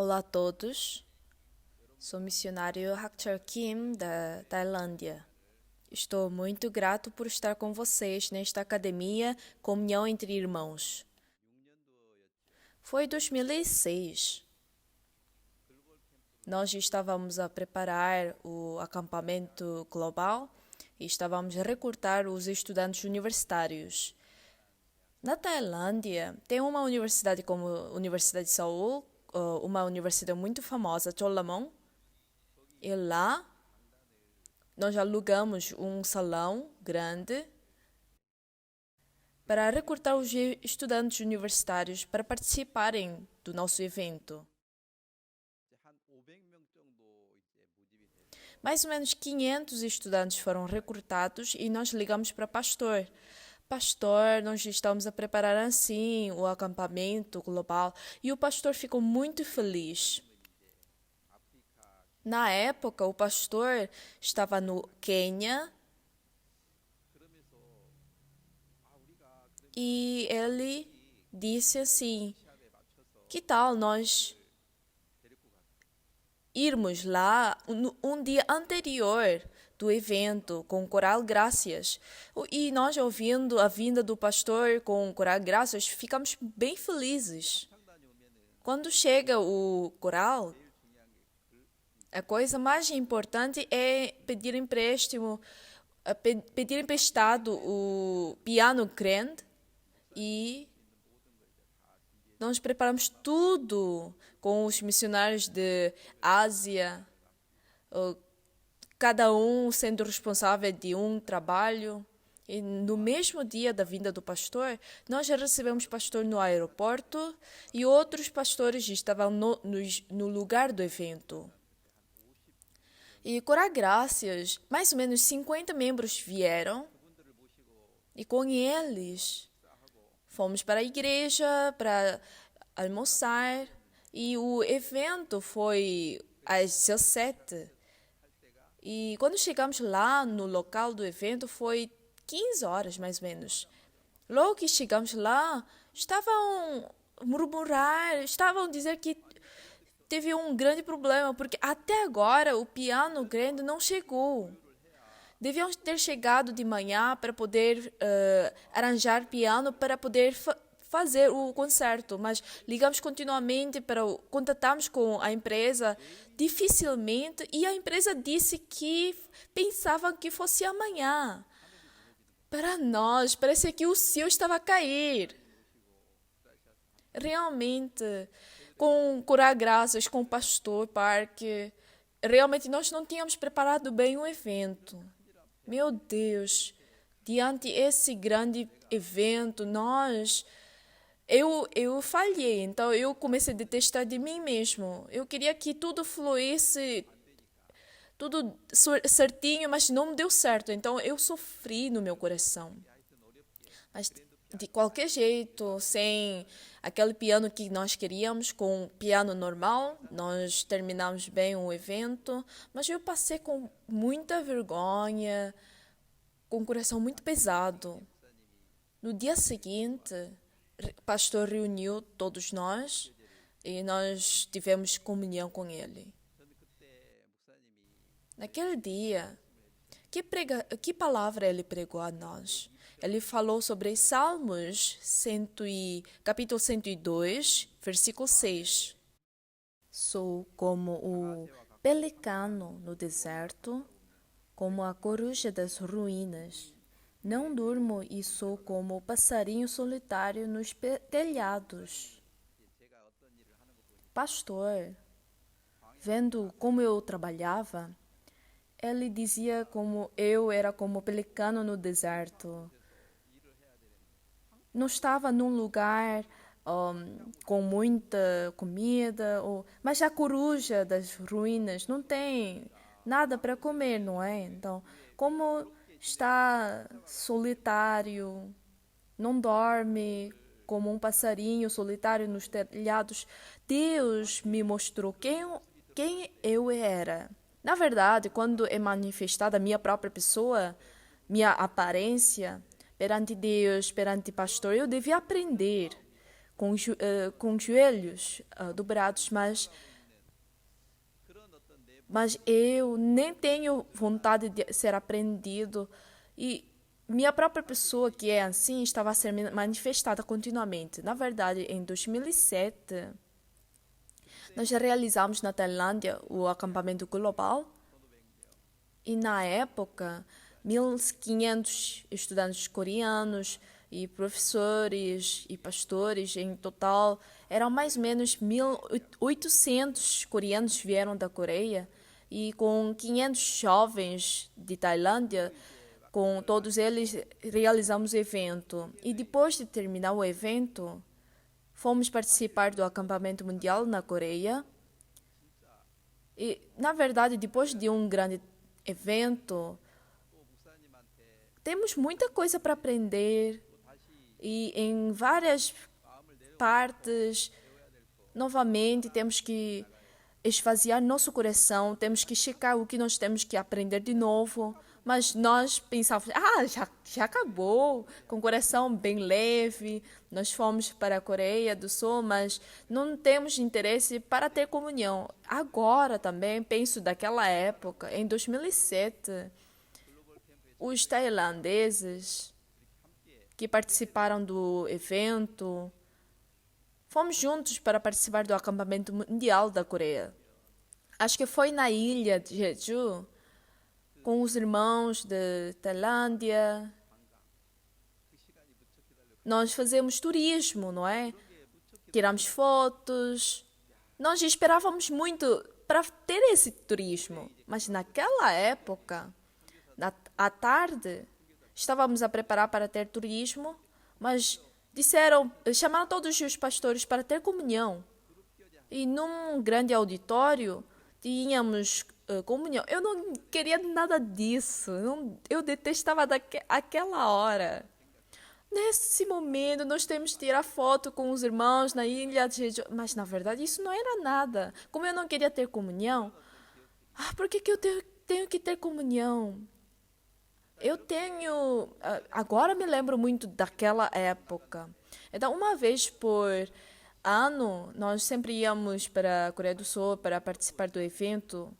Olá a todos, sou missionário Hakchar Kim da Tailândia. Estou muito grato por estar com vocês nesta academia Comunhão entre Irmãos. Foi 2006. Nós estávamos a preparar o acampamento global e estávamos a recrutar os estudantes universitários. Na Tailândia, tem uma universidade como a Universidade de Seul, uma universidade muito famosa, Chulalongkorn, e lá nós alugamos um salão grande para recrutar os estudantes universitários para participarem do nosso evento. Mais ou menos 500 estudantes foram recrutados e nós ligamos para o pastor. Pastor, nós estamos a preparar assim o acampamento global e o pastor ficou muito feliz. Na época, o pastor estava no Quênia e ele disse assim: que tal nós irmos lá um dia anterior do evento com o Coral Graças? E nós, ouvindo a vinda do pastor com o Coral Graças, ficamos bem felizes. Quando chega o coral, a coisa mais importante é pedir empréstimo, pedir emprestado o piano grand e nós preparamos tudo com os missionários de Ásia, cada um sendo responsável de um trabalho. E no mesmo dia da vinda do pastor, nós já recebemos o pastor no aeroporto e outros pastores estavam no lugar do evento. E por graças, mais ou menos 50 membros vieram e com eles fomos para a igreja para almoçar e o evento foi às 17. E quando chegamos lá no local do evento foi 15 horas mais ou menos. Logo que chegamos lá, estavam a murmurar, estavam a dizer que teve um grande problema, porque até agora o piano grande não chegou. Deviam ter chegado de manhã para poder arranjar piano para poder fazer o concerto, mas ligamos continuamente contatamos com a empresa, dificilmente, e a empresa disse que pensavam que fosse amanhã. Para nós, parece que o céu estava a cair. Realmente, com curar graças, com o pastor Park, realmente nós não tínhamos preparado bem o evento. Meu Deus, diante desse grande evento, eu falhei, então eu comecei a detestar de mim mesmo. Eu queria que tudo fluísse, tudo certinho, mas não deu certo. Então eu sofri no meu coração. Mas de qualquer jeito, sem aquele piano que nós queríamos, com piano normal, nós terminamos bem o evento, mas eu passei com muita vergonha, com o coração muito pesado. No dia seguinte, o pastor reuniu todos nós e nós tivemos comunhão com ele. Naquele dia, que palavra ele pregou a nós? Ele falou sobre Salmos capítulo 102, versículo 6. Sou como o pelicano no deserto, como a coruja das ruínas. Não durmo e sou como o passarinho solitário nos telhados. Pastor, vendo como eu trabalhava, ele dizia como eu era como o pelicano no deserto. Não estava num lugar com muita comida, mas a coruja das ruínas não tem nada para comer, não é? Então, como está solitário, não dorme como um passarinho solitário nos telhados, Deus me mostrou quem eu era. Na verdade, quando é manifestada a minha própria pessoa, minha aparência, perante Deus, perante pastor, eu devia aprender com joelhos dobrados, mas eu nem tenho vontade de ser apreendido. E minha própria pessoa, que é assim, estava a ser manifestada continuamente. Na verdade, em 2007, nós já realizamos na Tailândia o acampamento global. E na época, 1.500 estudantes coreanos e professores e pastores em total, eram mais ou menos 1.800 coreanos vieram da Coreia e com 500 jovens de Tailândia, com todos eles realizamos o evento. E depois de terminar o evento, fomos participar do acampamento mundial na Coreia. E, na verdade, depois de um grande evento, temos muita coisa para aprender e em várias partes, novamente, temos que esvaziar nosso coração, temos que checar o que nós temos que aprender de novo. Mas nós pensávamos, já acabou, com o coração bem leve. Nós fomos para a Coreia do Sul, mas não temos interesse para ter comunhão. Agora também, penso daquela época, em 2007, os tailandeses que participaram do evento, fomos juntos para participar do acampamento mundial da Coreia. Acho que foi na ilha de Jeju, com os irmãos de Tailândia. Nós fazemos turismo, não é? Tiramos fotos. Nós esperávamos muito para ter esse turismo, mas naquela época, à tarde, estávamos a preparar para ter turismo, mas chamaram todos os pastores para ter comunhão. E num grande auditório, tínhamos comunhão. Eu não queria nada disso. Eu detestava aquela hora. Nesse momento, nós temos que tirar foto com os irmãos na ilha de Jeju. Mas, na verdade, isso não era nada. Como eu não queria ter comunhão, por que eu tenho que ter comunhão? Eu tenho... Agora me lembro muito daquela época. Então, uma vez por ano, nós sempre íamos para a Coreia do Sul para participar do evento.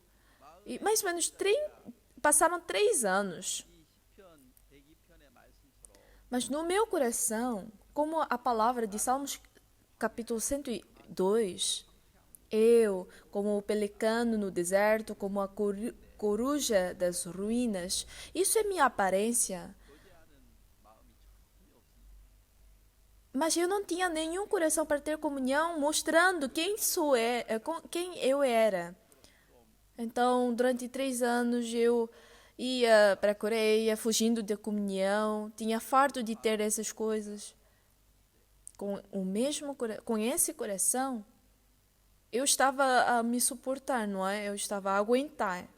E mais ou menos passaram 3 anos. Mas no meu coração, como a palavra de Salmos capítulo 102, eu, como o pelicano no deserto, como a coruja das ruínas, isso é minha aparência. Mas eu não tinha nenhum coração para ter comunhão, mostrando quem quem eu era. Então, durante 3 anos, eu ia para a Coreia, fugindo da comunhão, tinha farto de ter essas coisas. Com esse coração, eu estava a me suportar, não é? Eu estava a aguentar.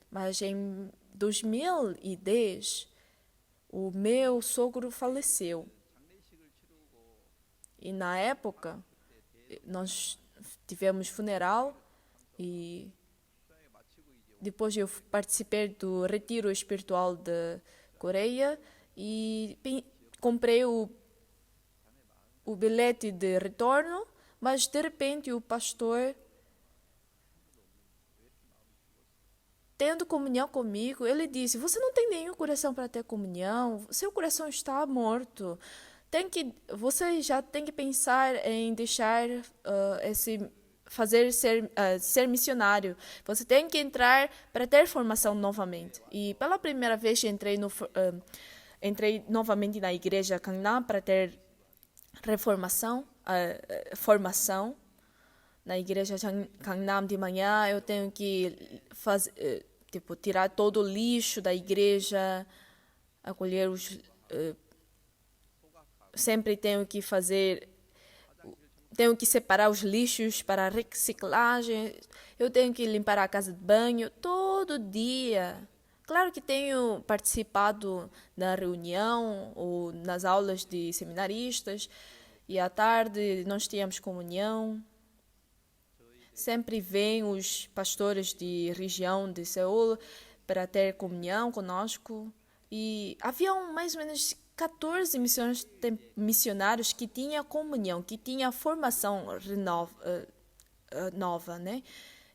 Mas em 2010, o meu sogro faleceu. E na época, nós tivemos funeral e depois eu participei do retiro espiritual da Coreia e comprei o bilhete de retorno, mas de repente o pastor, tendo comunhão comigo, ele disse: você não tem nenhum coração para ter comunhão, seu coração está morto. Você já tem que pensar em deixar ser missionário. Você tem que entrar para ter formação novamente. E pela primeira vez entrei novamente na igreja Gangnam para ter formação. Na igreja Gangnam de manhã eu tenho que tirar todo o lixo da igreja, acolher sempre tenho que separar os lixos para a reciclagem. Eu tenho que limpar a casa de banho todo dia. Claro que tenho participado na reunião ou nas aulas de seminaristas. E à tarde nós tínhamos comunhão. Sempre vêm os pastores de região de Seul para ter comunhão conosco. E haviam mais ou menos 14 missionários que tinham comunhão, que tinham formação nova, né?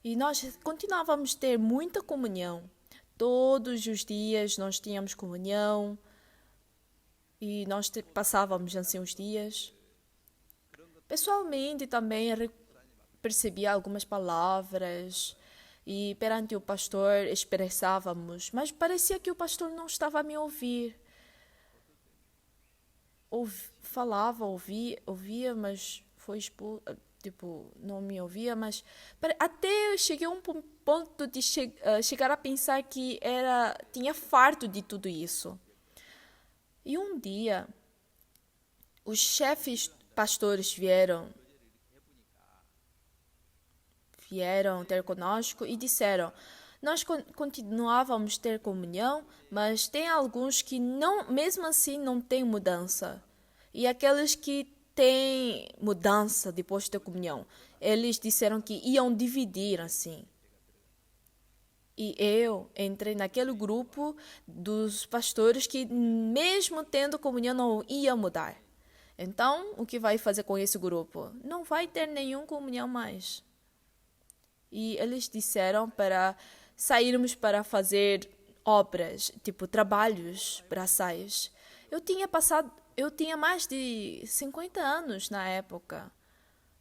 E nós continuávamos a ter muita comunhão. Todos os dias nós tínhamos comunhão e nós passávamos assim os dias. Pessoalmente também percebia algumas palavras e perante o pastor expressávamos, mas parecia que o pastor não estava a me ouvir. Falava, ouvia, mas foi expulso, tipo, não me ouvia, mas até eu cheguei a um ponto de chegar a pensar que tinha farto de tudo isso. E um dia, os chefes pastores vieram ter conosco e disseram: nós continuávamos a ter comunhão, mas tem alguns que não, mesmo assim não têm mudança. E aqueles que têm mudança depois da comunhão, eles disseram que iam dividir assim. E eu entrei naquele grupo dos pastores que, mesmo tendo comunhão, não ia mudar. Então, o que vai fazer com esse grupo? Não vai ter nenhuma comunhão mais. E eles disseram para sairmos para fazer obras, tipo trabalhos braçais. Eu tinha mais de 50 anos na época.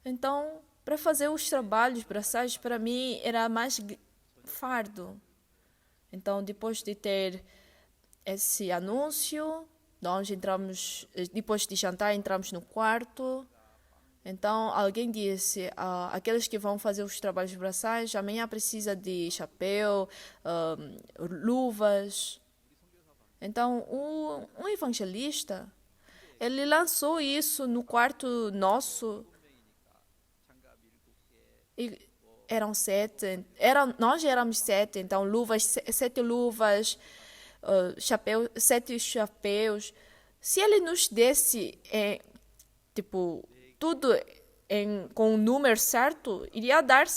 Então, para fazer os trabalhos braçais, para mim era mais fardo. Então, depois de ter esse anúncio, nós entramos, depois de jantar, entramos no quarto. Então, alguém disse, aqueles que vão fazer os trabalhos braçais, amanhã precisa de chapéu, luvas. Então, um evangelista, ele lançou isso no quarto nosso. E eram 7, nós éramos 7, então luvas, 7 luvas, chapéu, 7 chapéus. Se ele nos desse, tipo, tudo com o número certo, iria dar,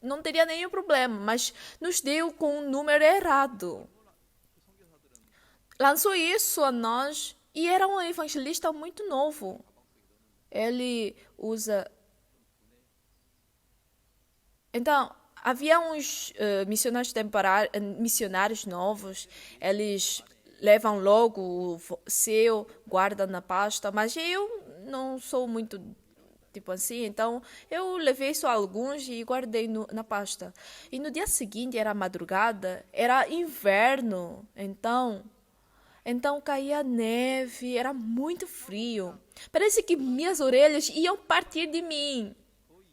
não teria nenhum problema, mas nos deu com o número errado. Lançou isso a nós e era um evangelista muito novo. Ele usa. Então, havia uns missionários novos, eles levam logo o seu, guardam na pasta, mas eu não sou muito tipo assim, então eu levei só alguns e guardei na pasta. E no dia seguinte era madrugada, era inverno, então caía neve, era muito frio. Parece que minhas orelhas iam partir de mim,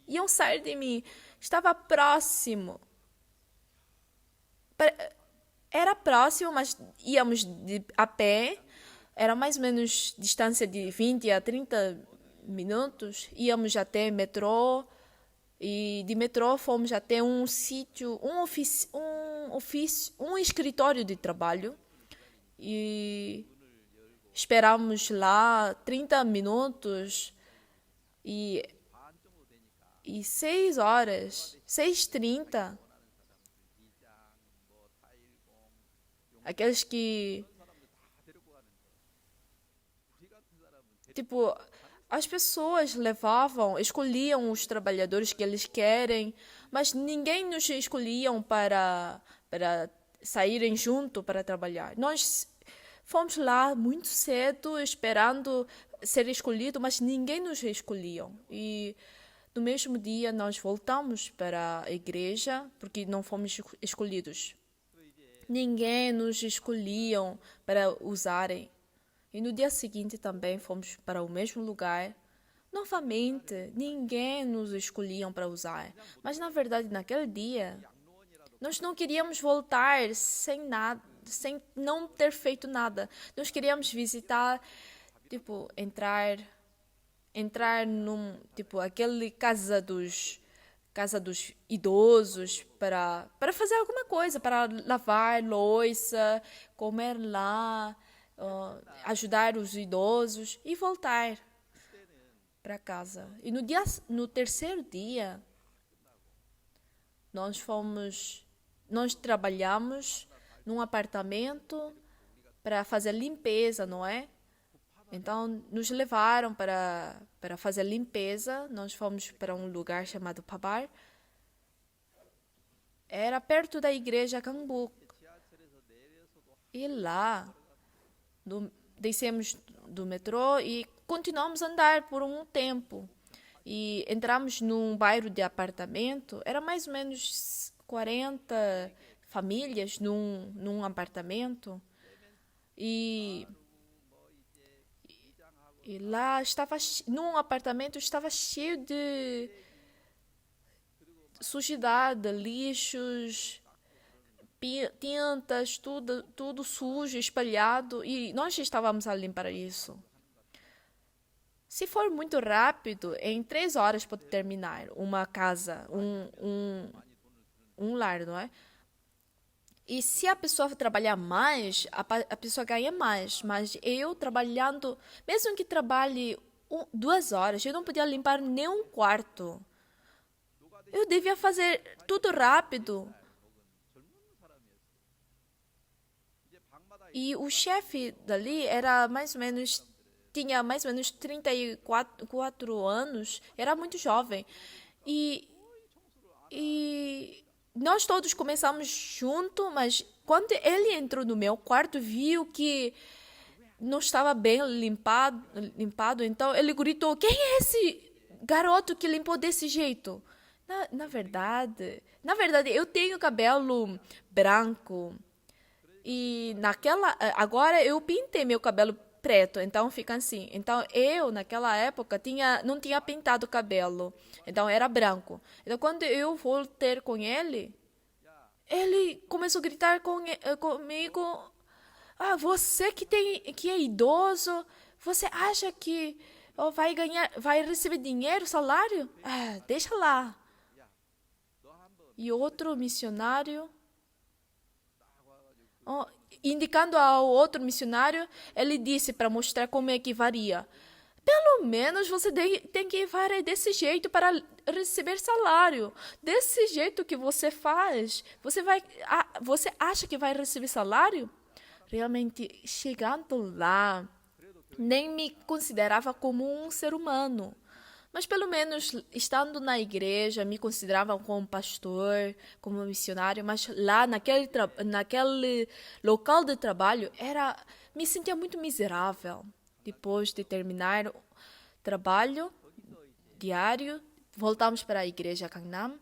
iam sair de mim. Estava próximo. Era próximo, mas íamos a pé. Era mais ou menos distância de 20 a 30 minutos. Íamos até metrô. E de metrô fomos até um sítio, um escritório de trabalho. E esperamos lá 30 minutos. E 6 horas, 6h30, aqueles que, tipo, as pessoas escolhiam os trabalhadores que eles querem, mas ninguém nos escolhiam para saírem junto para trabalhar. Nós fomos lá muito cedo esperando ser escolhido, mas ninguém nos escolhia. E no mesmo dia, nós voltamos para a igreja, porque não fomos escolhidos. Ninguém nos escolhiam para usarem. E no dia seguinte também fomos para o mesmo lugar. Novamente, ninguém nos escolhiam para usar. Mas, na verdade, naquele dia, nós não queríamos voltar sem nada, sem não ter feito nada. Nós queríamos visitar, tipo, entrar num, tipo, aquele casa dos idosos para fazer alguma coisa, para lavar louça, comer lá, ajudar os idosos e voltar para casa. E no terceiro dia, nós trabalhamos num apartamento para fazer limpeza, não é? Então, nos levaram para fazer limpeza. Nós fomos para um lugar chamado Pabar. Era perto da igreja Gangbuk. E lá, descemos do metrô e continuamos a andar por um tempo. E entramos num bairro de apartamento. Era mais ou menos 40 famílias num apartamento. E, e lá estava, num apartamento estava cheio de sujidade, lixos, tintas, tudo sujo, espalhado. E nós estávamos a limpar isso. Se for muito rápido, em 3 horas pode terminar uma casa, um lar, não é? E se a pessoa trabalhar mais, a pessoa ganha mais. Mas eu trabalhando, mesmo que trabalhe 2 horas, eu não podia limpar nem um quarto. Eu devia fazer tudo rápido. E o chefe dali era mais ou menos, tinha mais ou menos 34 anos, era muito jovem. E, e nós todos começamos junto, mas quando ele entrou no meu quarto, viu que não estava bem limpado, então ele gritou: Quem é esse garoto que limpou desse jeito? Na verdade, eu tenho cabelo branco. E agora eu pintei meu cabelo preto, então fica assim. Então eu naquela época não tinha pintado o cabelo, então era branco. Então quando eu voltei com ele começou a gritar comigo: Ah, você que é idoso, você acha que vai receber dinheiro, salário? Ah, deixa lá. E outro missionário, oh, indicando ao outro missionário, ele disse para mostrar como é que varia. Pelo menos você tem que variar desse jeito para receber salário. Desse jeito que você faz, você acha que vai receber salário? Realmente, chegando lá, nem me considerava como um ser humano. Mas pelo menos estando na igreja, me consideravam como pastor, como missionário, mas lá naquele local de trabalho, me sentia muito miserável. Depois de terminar o trabalho diário, voltamos para a igreja Gangnam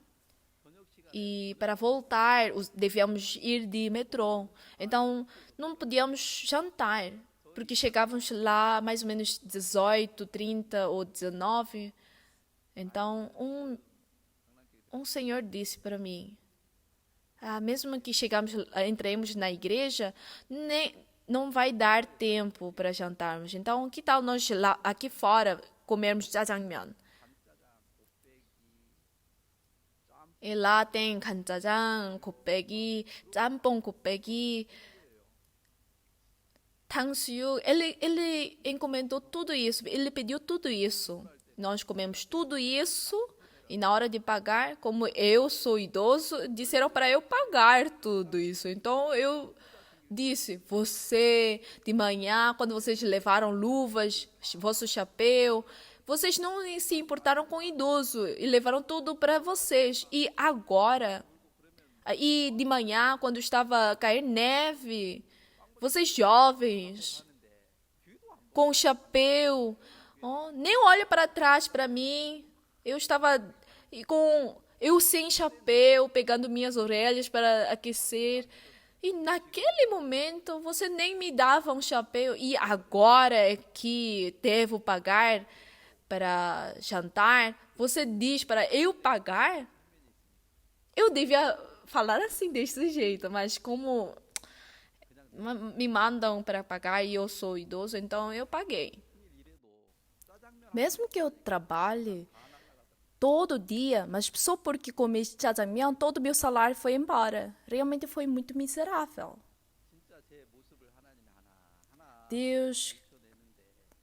e para voltar devíamos ir de metrô. Então não podíamos jantar, porque chegávamos lá mais ou menos 18, 30 ou 19. Então um senhor disse para mim: mesmo que entremos na igreja, não vai dar tempo para jantarmos. Então, que tal nós lá aqui fora comermos jjajangmyeon? E lá tem 간짜장, 곱빼기, 짬뽕 곱빼기, 탕수육. Ele encomendou tudo isso, ele pediu tudo isso. Nós comemos tudo isso e na hora de pagar, como eu sou idoso, disseram para eu pagar tudo isso. Então eu disse: você, de manhã, quando vocês levaram luvas, vosso chapéu, vocês não se importaram com o idoso e levaram tudo para vocês. E de manhã, quando estava a cair neve, vocês jovens, com o chapéu, nem olha para trás para mim. Eu estava eu sem chapéu, pegando minhas orelhas para aquecer. E naquele momento você nem me dava um chapéu. E agora é que devo pagar para jantar, você diz para eu pagar? Eu devia falar assim desse jeito, mas como me mandam para pagar e eu sou idoso, então eu paguei. Mesmo que eu trabalhe todo dia, mas só porque comi jjajangmyeon, todo meu salário foi embora. Realmente foi muito miserável. Deus,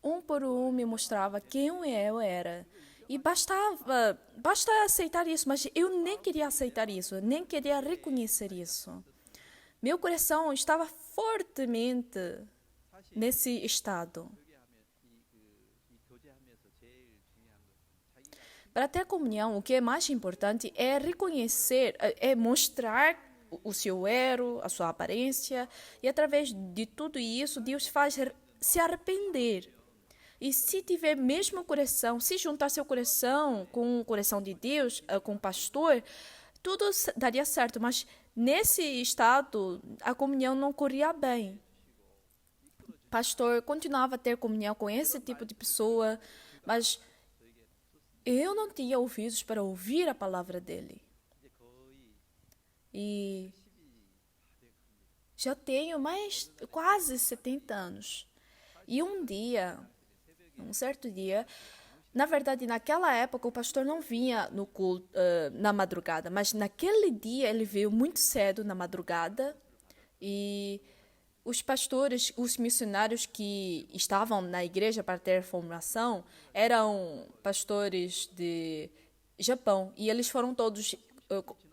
um por um, me mostrava quem eu era. E basta aceitar isso, mas eu nem queria aceitar isso, nem queria reconhecer isso. Meu coração estava fortemente nesse estado. Para ter comunhão, o que é mais importante é reconhecer, é mostrar o seu erro, a sua aparência, e através de tudo isso, Deus faz se arrepender. E se tiver mesmo coração, se juntar seu coração com o coração de Deus, com o pastor, tudo daria certo. Mas nesse estado, a comunhão não corria bem. O pastor continuava a ter comunhão com esse tipo de pessoa, mas eu não tinha ouvidos para ouvir a palavra dele. E já tenho mais quase 70 anos. E um certo dia, na verdade, naquela época o pastor não vinha no culto na madrugada, mas naquele dia ele veio muito cedo na madrugada e os pastores, os missionários que estavam na igreja para ter formação eram pastores de Japão e eles foram todos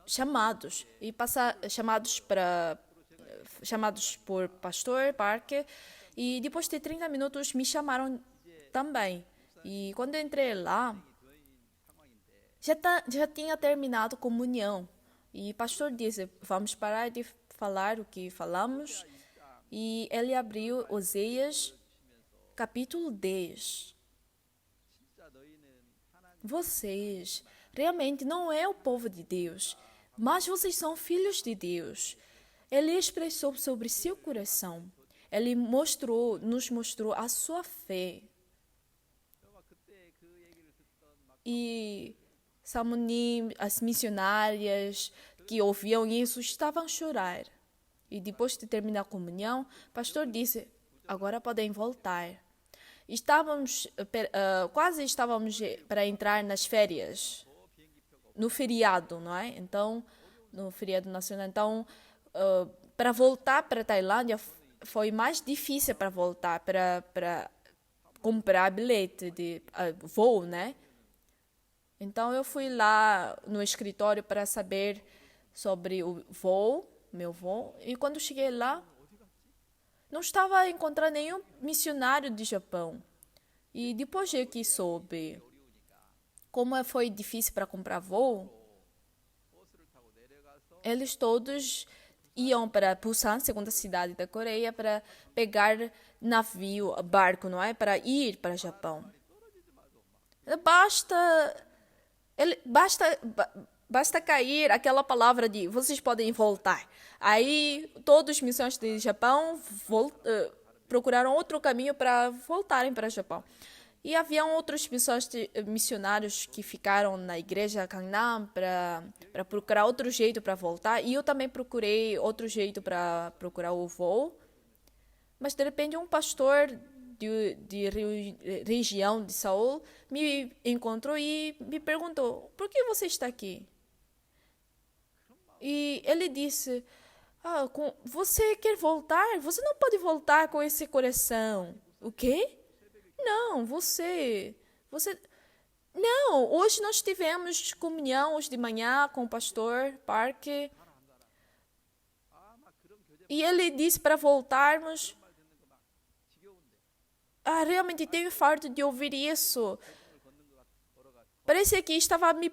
chamados e chamados por pastor Parker e depois de 30 minutos me chamaram também. E quando eu entrei lá, já tinha terminado a comunhão. E o pastor disse, vamos parar de falar o que falamos. E ele abriu Oséias, capítulo 10. Vocês realmente não é o povo de Deus, mas vocês são filhos de Deus. Ele expressou sobre seu coração. Ele nos mostrou a sua fé. E Samonim, as missionárias que ouviam isso estavam a chorar. E depois de terminar a comunhão, o pastor disse, agora podem voltar. Quase estávamos para entrar nas férias, no feriado, não é? Então, no feriado nacional. Então, para voltar para a Tailândia, foi mais difícil para voltar, para comprar bilhete de voo, né? Então, eu fui lá no escritório para saber sobre o voo, meu voo. E quando cheguei lá, não estava a encontrar nenhum missionário de Japão. E depois eu que soube como foi difícil para comprar voo, eles todos iam para Busan, segunda cidade da Coreia, para pegar navio, barco, não é? Para ir para o Japão. Basta cair aquela palavra de vocês podem voltar. Aí todos os missionários de Japão procuraram outro caminho para voltarem para o Japão. E haviam outros missionários que ficaram na igreja Gangnam para procurar outro jeito para voltar. E eu também procurei outro jeito para procurar o voo. Mas de repente um pastor de região de Seul me encontrou e me perguntou, por que você está aqui? E ele disse, você quer voltar? Você não pode voltar com esse coração. O quê? Não, você... Não, hoje nós tivemos comunhão hoje de manhã com o pastor Park. E ele disse para voltarmos. Realmente tenho farto de ouvir isso. Parecia que estava a me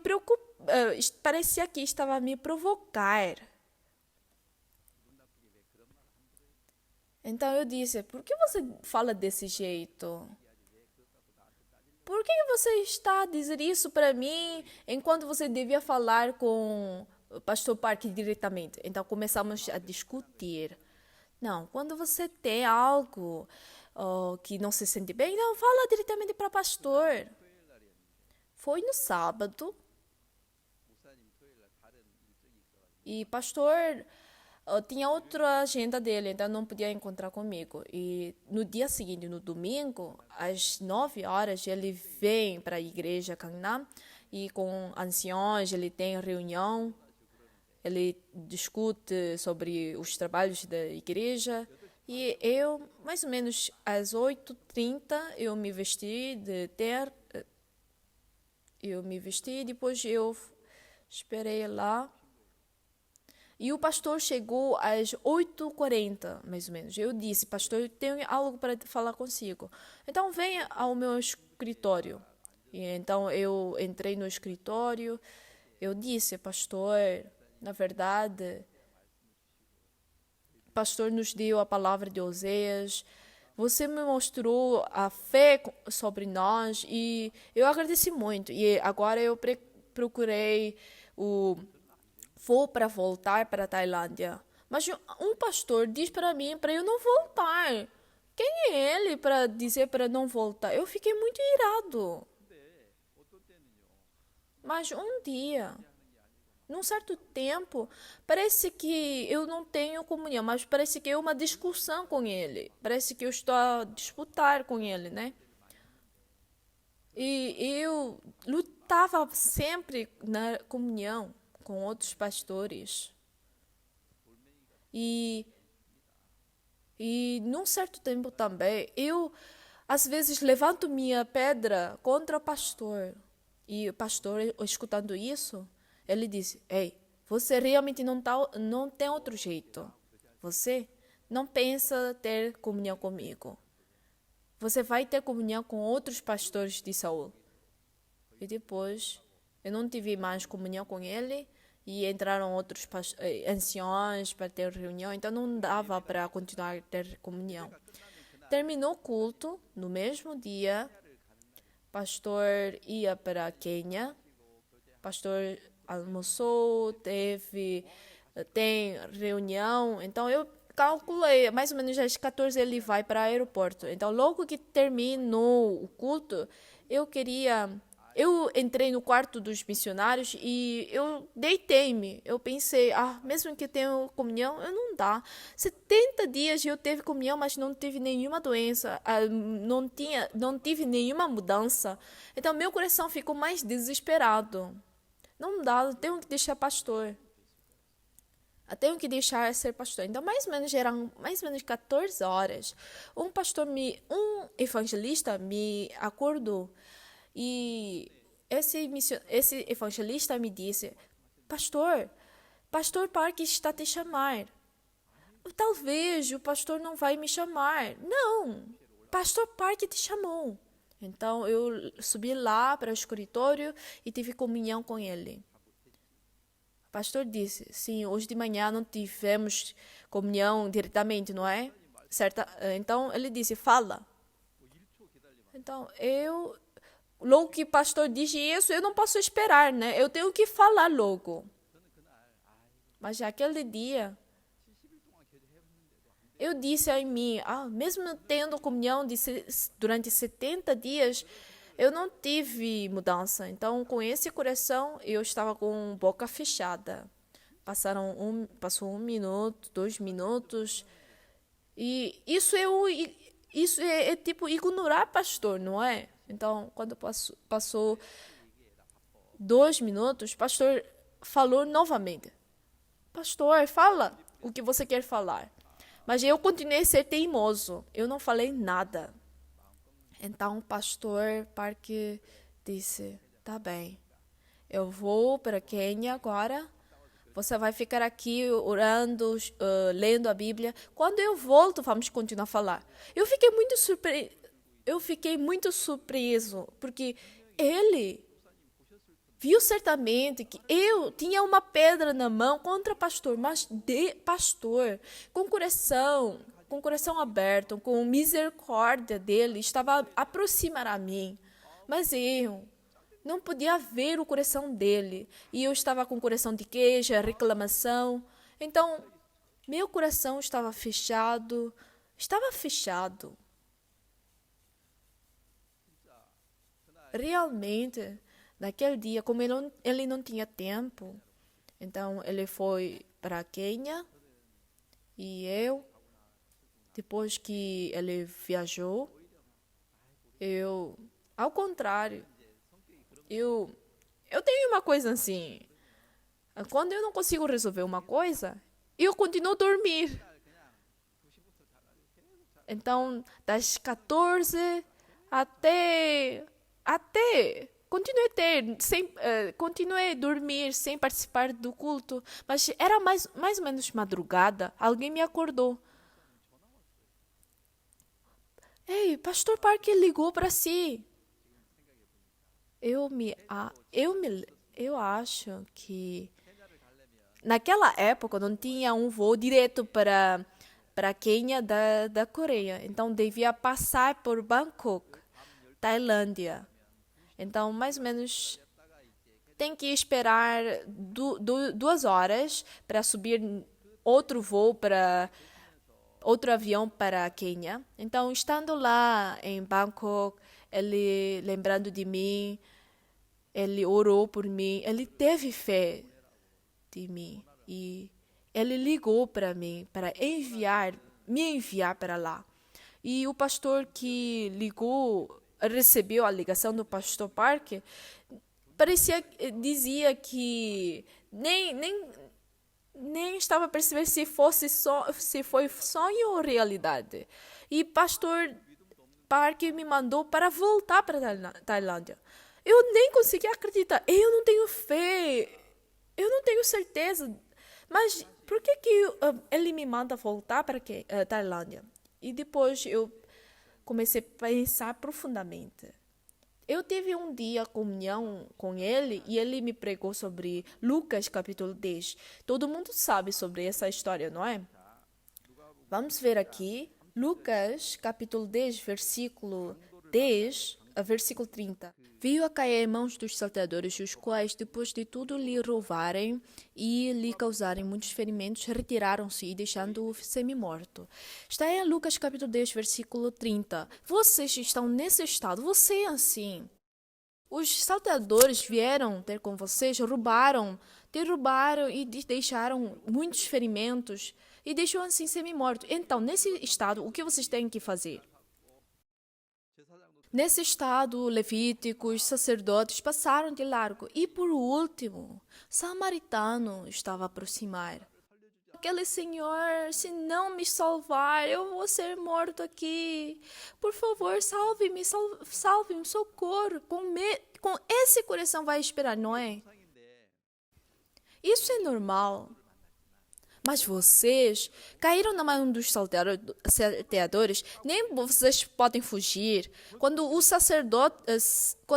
parecia que estava a me provocar. Então eu disse, por que você fala desse jeito? Por que você está a dizer isso para mim enquanto você devia falar com o pastor Park diretamente? Então começamos a discutir. Não, quando você tem algo que não se sente bem, não, fala diretamente para o pastor. Foi no sábado. E pastor tinha outra agenda dele, então não podia encontrar comigo. E no dia seguinte, no domingo, às 9 horas, ele vem para a igreja Gangnam e com anciões ele tem reunião, ele discute sobre os trabalhos da igreja. E eu, mais ou menos às 8h30, eu me vesti depois eu esperei lá. E o pastor chegou às 8h40, mais ou menos. Eu disse, pastor, eu tenho algo para falar consigo. Então, venha ao meu escritório. E então eu entrei no escritório, eu disse, pastor, na verdade, o pastor nos deu a palavra de Oséias, você me mostrou a fé sobre nós e eu agradeci muito. E agora eu procurei vou para voltar para a Tailândia. Mas um pastor diz para mim para eu não voltar. Quem é ele para dizer para não voltar? Eu fiquei muito irado. Mas um dia, num certo tempo, parece que eu não tenho comunhão, mas parece que é uma discussão com ele. Parece que eu estou a disputar com ele, né? E eu lutava sempre na comunhão com outros pastores. E, e num certo tempo também, eu às vezes levanto minha pedra contra o pastor. E o pastor, escutando isso, ele disse, ei, você realmente não tem outro jeito. Você não pensa ter comunhão comigo. Você vai ter comunhão com outros pastores de Saul. E depois, eu não tive mais comunhão com ele. E entraram outros anciões para ter reunião. Então, não dava para continuar a ter comunhão. Terminou o culto, no mesmo dia, pastor ia para Quênia, pastor almoçou, tem reunião, então eu calculei, mais ou menos às 14 ele vai para o aeroporto. Então, logo que terminou o culto, eu entrei no quarto dos missionários e eu deitei-me. Eu pensei, mesmo que tenha comunhão, eu não dá. 70 dias eu tive comunhão, mas não tive nenhuma doença, não tive nenhuma mudança. Então, meu coração ficou mais desesperado. Não dá, eu tenho que deixar pastor. Eu tenho que deixar ser pastor. Então, eram mais ou menos 14 horas. Um evangelista me acordou. E esse evangelista me disse, pastor Park está te chamar. Talvez o pastor não vai me chamar. Não, pastor Park te chamou. Então eu subi lá para o escritório e tive comunhão com ele. O pastor disse, sim, hoje de manhã não tivemos comunhão diretamente, não é? Então ele disse, fala. Então logo que o pastor diz isso, eu não posso esperar, né? Eu tenho que falar logo. Mas aquele dia, eu disse a mim, mesmo tendo comunhão durante 70 dias, eu não tive mudança. Então, com esse coração, eu estava com boca fechada. Passou 1 minuto, 2 minutos. E isso é tipo ignorar pastor, não é? Então, quando passou 2 minutos, o pastor falou novamente. Pastor, fala o que você quer falar. Mas eu continuei a ser teimoso. Eu não falei nada. Então, o pastor Parque disse, tá bem, eu vou para Quênia agora. Você vai ficar aqui orando, lendo a Bíblia. Quando eu volto, vamos continuar a falar. Eu fiquei muito surpreso, porque ele viu certamente que eu tinha uma pedra na mão contra pastor, mas de pastor, com coração aberto, com misericórdia dele, estava a aproximar a mim. Mas eu não podia ver o coração dele, e eu estava com o coração de queixa, reclamação. Então, meu coração estava fechado. Realmente, naquele dia, como ele não tinha tempo, então ele foi para a Quênia e depois que ele viajou, ao contrário, eu tenho uma coisa assim, quando eu não consigo resolver uma coisa, eu continuo a dormir. Então, das 14 até continuei a dormir sem participar do culto, mas era mais ou menos madrugada, alguém me acordou. Ei, pastor Parker ligou para si. eu acho que naquela época não tinha um voo direto para Quênia da Coreia. Então devia passar por Bangkok, Tailândia. Então, mais ou menos, tem que esperar 2 horas para subir outro voo para outro avião para a Quênia. Então, estando lá em Bangkok, ele lembrando de mim, ele orou por mim, ele teve fé de mim e ele ligou para mim para me enviar para lá. E o pastor que ligou, recebeu a ligação do pastor Parker, dizia que nem estava a perceber se foi sonho ou realidade. E pastor Parker me mandou para voltar para Tailândia. Eu nem consegui acreditar. Eu não tenho fé. Eu não tenho certeza. Mas por que ele me manda voltar para Tailândia? E depois eu comecei a pensar profundamente. Eu tive um dia comunhão com ele e ele me pregou sobre Lucas capítulo 10. Todo mundo sabe sobre essa história, não é? Vamos ver aqui. Lucas capítulo 10, versículo 10 a versículo 30. Veio a cair em mãos dos salteadores, os quais, depois de tudo lhe roubarem e lhe causarem muitos ferimentos, retiraram-se e deixando-o semi-morto. Está em Lucas capítulo 10, versículo 30. Vocês estão nesse estado, você é assim. Os salteadores vieram ter com vocês, te roubaram e deixaram muitos ferimentos e deixou assim semi-morto. Então, nesse estado, o que vocês têm que fazer? Nesse estado, levíticos, sacerdotes passaram de largo e, por último, samaritano estava a aproximar. Aquele senhor, se não me salvar, eu vou ser morto aqui. Por favor, salve-me, salve-me, socorro. Com esse coração vai esperar, não é? Isso é normal. Mas vocês caíram na mão dos salteadores, nem vocês podem fugir. Quando o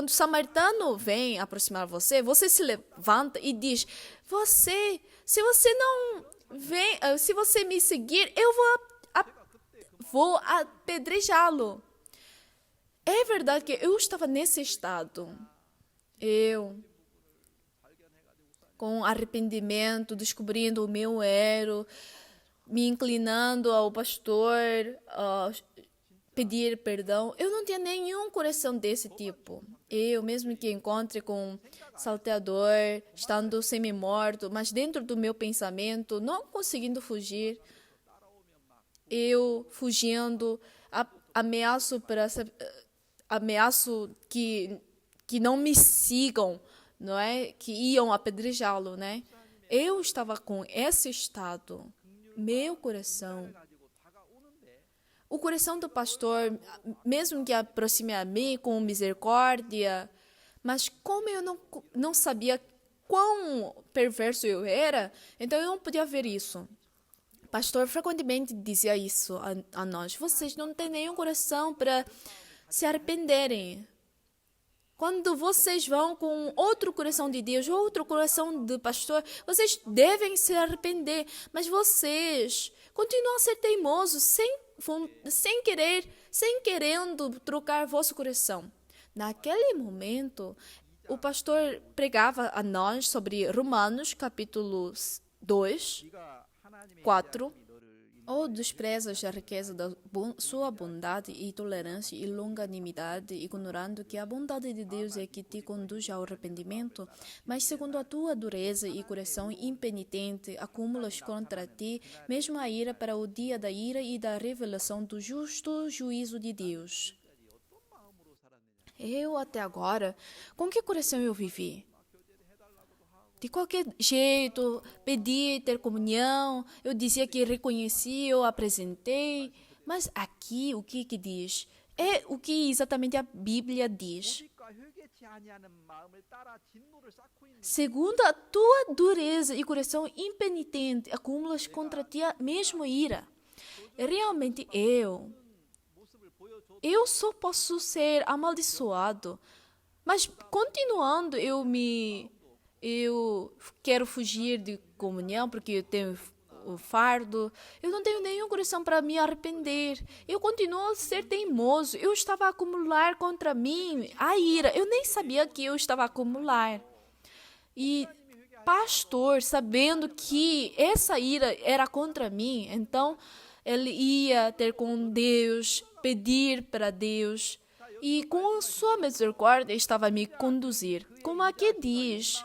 samaritano vem aproximar você, você se levanta e diz: se você não vem, se você me seguir, eu vou apedrejá-lo. É verdade que eu estava nesse estado. Com arrependimento, descobrindo o meu erro, me inclinando ao pastor, pedir perdão. Eu não tinha nenhum coração desse tipo. Eu, mesmo que encontre com salteador, estando semi-morto, mas dentro do meu pensamento, não conseguindo fugir, eu fugindo, ameaço que não me sigam, não é? Que iam apedrejá-lo, né? Eu estava com esse estado, meu coração. O coração do pastor, mesmo que aproxime a mim com misericórdia, mas como eu não sabia quão perverso eu era, então eu não podia ver isso. O pastor frequentemente dizia isso a nós: vocês não têm nenhum coração para se arrependerem. Quando vocês vão com outro coração de Deus, outro coração de pastor, vocês devem se arrepender. Mas vocês continuam a ser teimosos, querendo trocar vosso coração. Naquele momento, o pastor pregava a nós sobre Romanos, capítulo 2, 4. Ou desprezas a riqueza da sua bondade e tolerância e longanimidade, ignorando que a bondade de Deus é que te conduz ao arrependimento, mas segundo a tua dureza e coração impenitente, acumulas contra ti mesmo a ira para o dia da ira e da revelação do justo juízo de Deus. Eu até agora, com que coração eu vivi? De qualquer jeito, pedi ter comunhão, eu dizia que reconheci, eu apresentei. Mas aqui, o que diz? É o que exatamente a Bíblia diz. Segundo a tua dureza e coração impenitente, acumulas contra ti a mesma ira. Realmente eu só posso ser amaldiçoado Mas continuando, eu quero fugir de comunhão porque eu tenho o fardo. Eu não tenho nenhum coração para me arrepender. Eu continuo a ser teimoso. Eu estava a acumular contra mim a ira. Eu nem sabia que eu estava a acumular. E pastor, sabendo que essa ira era contra mim, então ele ia ter com Deus, pedir para Deus, e com sua misericórdia estava a me conduzir. Como aqui diz,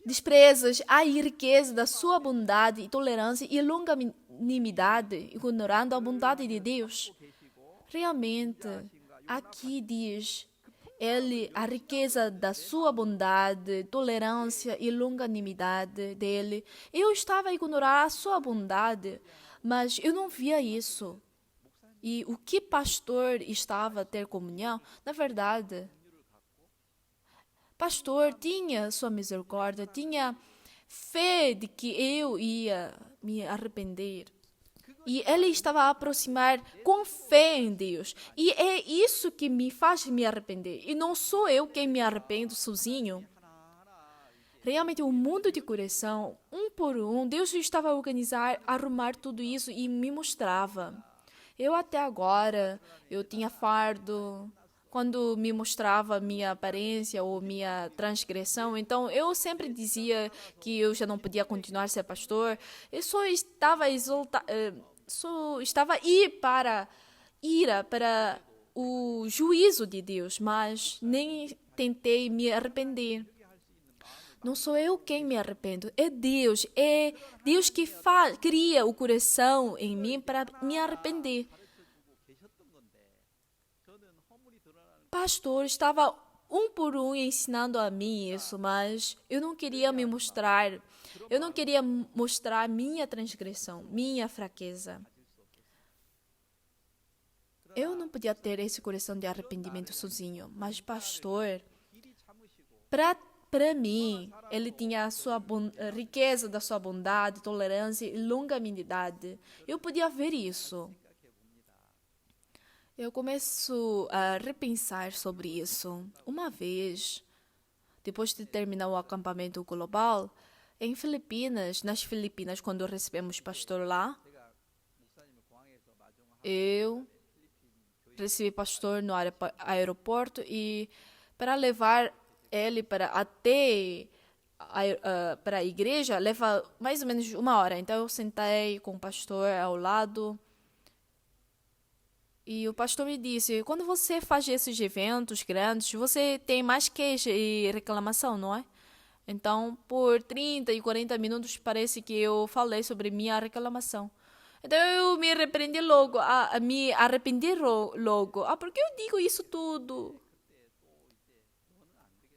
desprezas a riqueza da sua bondade e tolerância e longanimidade, ignorando a bondade de Deus. Realmente, aqui diz ele, a riqueza da sua bondade, tolerância e longanimidade dele. Eu estava a ignorar a sua bondade, mas eu não via isso. E o que pastor estava a ter comunhão, na verdade, pastor tinha sua misericórdia, tinha fé de que eu ia me arrepender. E ele estava a aproximar com fé em Deus. E é isso que me faz me arrepender. E não sou eu quem me arrependo sozinho. Realmente, o mundo de coração, um por um, Deus estava a organizar, a arrumar tudo isso e me mostrava. Eu até agora, eu tinha fardo. Quando me mostrava minha aparência ou minha transgressão, então eu sempre dizia que eu já não podia continuar a ser pastor. Eu só estava ira para o juízo de Deus, mas nem tentei me arrepender. Não sou eu quem me arrependo, é Deus que cria o coração em mim para me arrepender. Pastor estava um por um ensinando a mim isso, mas eu não queria me mostrar, eu não queria mostrar minha transgressão, minha fraqueza. Eu não podia ter esse coração de arrependimento sozinho, mas pastor, para mim, ele tinha a riqueza da sua bondade, tolerância e longanimidade. Eu podia ver isso. Eu começo a repensar sobre isso. Uma vez, depois de terminar o acampamento global, nas Filipinas, quando recebemos pastor lá, eu recebi pastor no aeroporto e para levar ele para a igreja leva mais ou menos 1 hora. Então eu sentei com o pastor ao lado e o pastor me disse: quando você faz esses eventos grandes, você tem mais queixa e reclamação, não é? Então, por 30 e 40 minutos, parece que eu falei sobre minha reclamação. Então, eu me arrependi logo, logo. Por que eu digo isso tudo?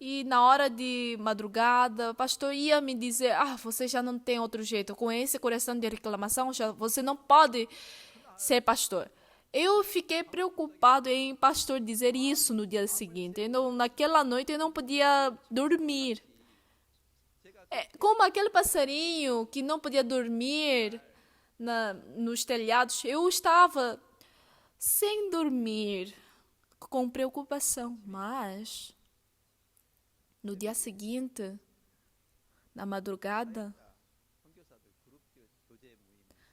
E na hora de madrugada, o pastor ia me dizer: você já não tem outro jeito. Com esse coração de reclamação, você não pode ser pastor. Eu fiquei preocupado em pastor dizer isso no dia seguinte. Então, naquela noite eu não podia dormir. Como aquele passarinho que não podia dormir nos telhados, eu estava sem dormir, com preocupação. Mas, no dia seguinte, na madrugada,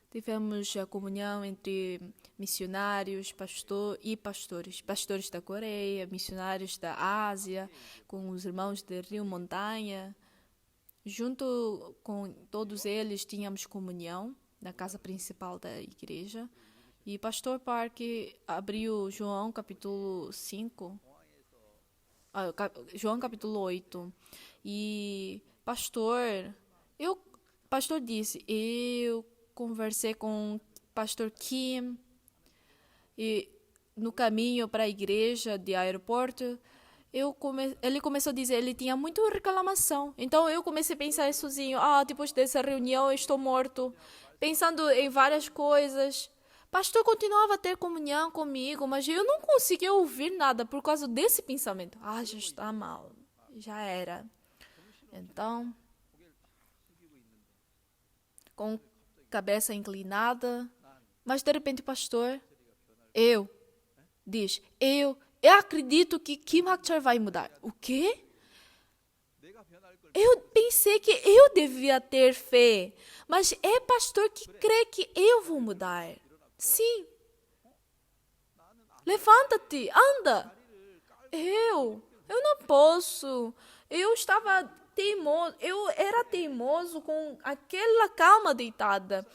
tivemos a comunhão entre missionários, pastores da Coreia, missionários da Ásia, com os irmãos de Rio Montanha. Junto com todos eles tínhamos comunhão na casa principal da igreja. E pastor Park abriu João capítulo 5, João capítulo 8. E pastor disse: eu conversei com pastor Kim e no caminho para a igreja de aeroporto, ele começou a dizer, ele tinha muita reclamação. Então eu comecei a pensar sozinho: depois dessa reunião eu estou morto, pensando em várias coisas. Pastor continuava a ter comunhão comigo, mas eu não conseguia ouvir nada por causa desse pensamento. Já está mal, já era. Então, com cabeça inclinada, mas de repente o pastor, eu eu acredito que Kim Hak-chol vai mudar. O quê? Eu pensei que eu devia ter fé, mas é pastor que crê que eu vou mudar. Sim. Levanta-te, anda. Eu não posso. Eu estava teimoso, eu era teimoso com aquela cama deitada.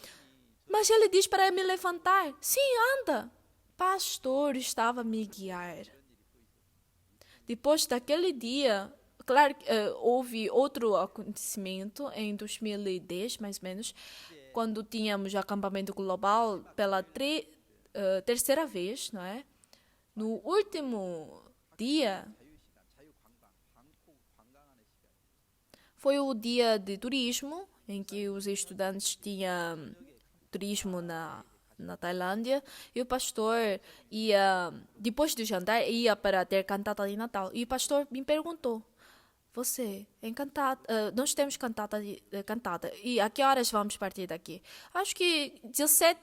Mas ele diz para me levantar. Sim, anda. Pastor estava a me guiar. Depois daquele dia, claro, houve outro acontecimento em 2010, mais ou menos, quando tínhamos acampamento global pela terceira vez, não é? No último dia, foi o dia de turismo, em que os estudantes tinham turismo na Tailândia, e o pastor ia, depois do jantar, ia para ter cantata de Natal. E o pastor me perguntou, nós temos cantata, e a que horas vamos partir daqui? Acho que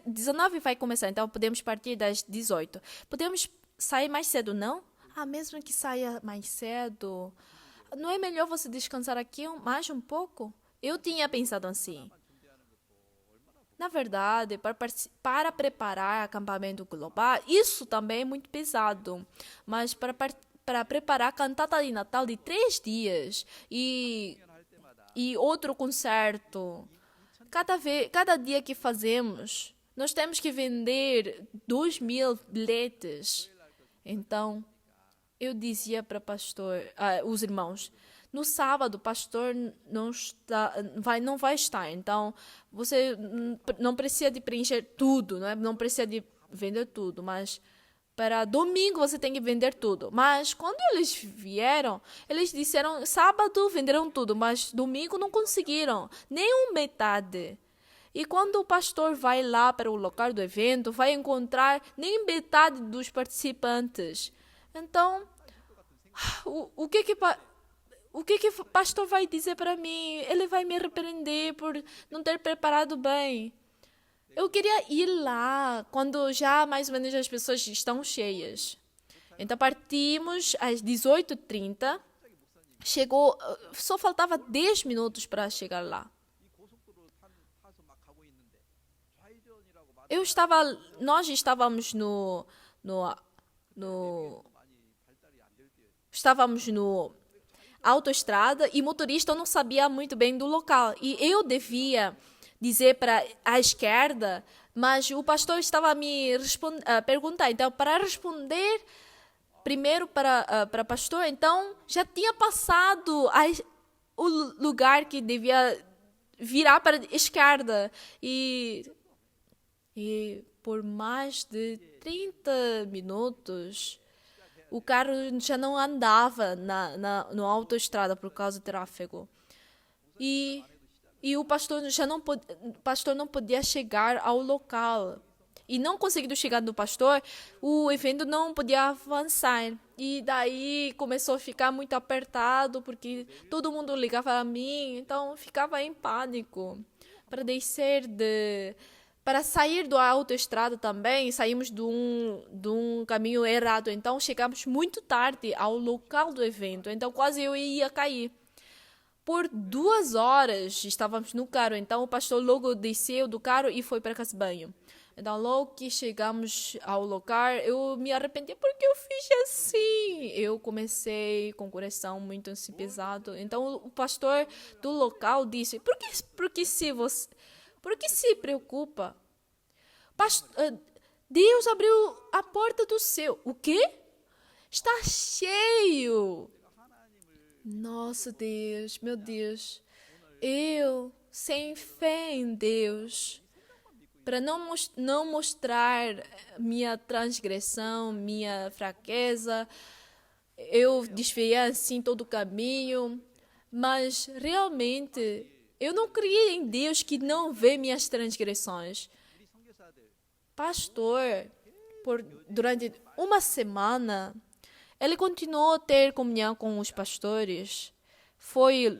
19 vai começar, então podemos partir das 18. Podemos sair mais cedo, não? Mesmo que saia mais cedo, não é melhor você descansar aqui mais um pouco? Eu tinha pensado assim. Na verdade, para preparar acampamento global, isso também é muito pesado. Mas para preparar a cantata de Natal de 3 dias e outro concerto, cada dia que fazemos, nós temos que vender 2.000 bilhetes. Então, eu dizia para os irmãos, no sábado o pastor não vai estar, então você não precisa de preencher tudo, não precisa de vender tudo, mas para domingo você tem que vender tudo. Mas quando eles vieram, eles disseram, sábado venderam tudo, mas domingo não conseguiram, nem metade. E quando o pastor vai lá para o local do evento, vai encontrar nem metade dos participantes. Então, o que o pastor vai dizer para mim? Ele vai me repreender por não ter preparado bem. Eu queria ir lá quando já mais ou menos as pessoas estão cheias. Então partimos às 18h30. Só faltava 10 minutos para chegar lá. Nós estávamos estávamos no autoestrada e o motorista não sabia muito bem do local. E eu devia dizer para a esquerda, mas o pastor estava a me perguntar. Então, para responder primeiro para o pastor, então já tinha passado o lugar que devia virar para a esquerda. E por mais de 30 minutos... o carro já não andava na autoestrada por causa do tráfego. E o pastor não podia chegar ao local. E não conseguindo chegar no pastor, o evento não podia avançar. E daí começou a ficar muito apertado, porque todo mundo ligava a mim. Então, ficava em pânico. Para sair da autoestrada também, saímos de um caminho errado. Então, chegamos muito tarde ao local do evento. Então, quase eu ia cair. Por 2 horas, estávamos no carro. Então, o pastor logo desceu do carro e foi para casa de banho. Então, logo que chegamos ao local, eu me arrependi porque eu fiz assim. Eu comecei com o coração muito assim, pesado. Então, o pastor do local disse, por que se preocupa? Deus abriu a porta do céu. O quê? Está cheio. Nossa, Deus, meu Deus. Eu, sem fé em Deus, para não mostrar minha transgressão, minha fraqueza, eu desviei assim todo o caminho. Mas, realmente, eu não criei em Deus que não vê minhas transgressões. Pastor, durante uma semana, ele continuou a ter comunhão com os pastores. Foi